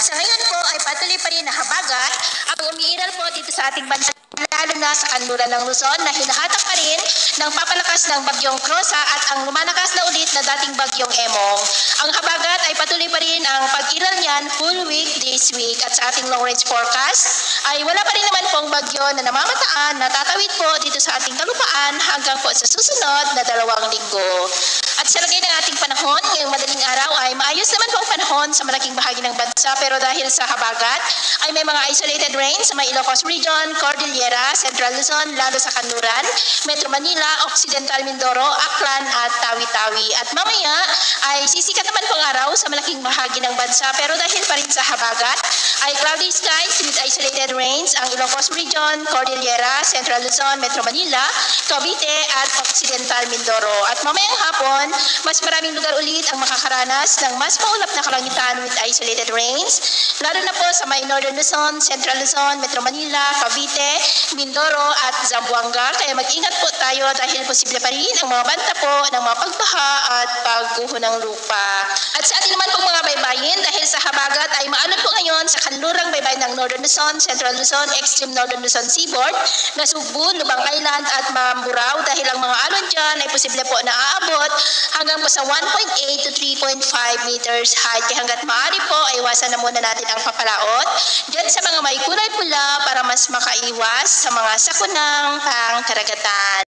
Sa ngayon po ay patuloy pa rin na habagat ang umiiral po dito sa ating bansa, lalo na sa kanluran ng Luzon na hinahatak pa rin ng papalakas ng bagyong Krosa at ang lumalakas na ulit na dating bagyong Emong. Ang habagat ay patuloy pa rin ang pag-iral niyan full week this week at sa ating long range forecast ay wala pa rin naman pong bagyo na namamataan na tatawid po dito sa ating kalupaan hanggang po sa susunod na 2 linggo. At sa lagay ng ating panahon, ngayong madaling araw ay maayos naman po ang panahon sa malaking bahagi ng bansa pero dahil sa habagat ay may mga isolated rain sa may Ilocos Region, Cordillera, Central Luzon, lalo sa Kanluran, Metro Manila, Occidental Mindoro, Aklan at Tawi-Tawi. At mamaya ay sisikat naman pong araw sa malaking bahagi ng bansa pero dahil pa rin sa habagat ay cloudy skies with isolated rains ang Ilocos Region, Cordillera, Central Luzon, Metro Manila, Cavite at Occidental Mindoro. At mamayang hapon, mas maraming lugar ulit ang makakaranas ng mas maulap na kalangitan with isolated rains, lalo na po sa may Northern Luzon, Central Luzon, Metro Manila, Cavite, Mindoro at Zamboanga. Kaya mag-ingat po tayo dahil posible pa rin ang mga banta po ng mga pagbaha at pagguho ng lupa. At sa ating naman pong mga baybayin, dahil sa habagat ay maalon po ngayon sa kanlurang baybayin ng Northern Luzon, Central Luzon, Extreme Northern Luzon Seaboard, na Subo, Lubang Island at Mamburao dahil ang mga alon dyan ay posible po na aabot hanggang po sa 1.8 to 3.5 meters height. Kaya hanggat maaari po ay iwasan na muna natin ang papalaot dyan sa mga may kulay pula para mas makaiwas sa mga sakunang pangkaragatan.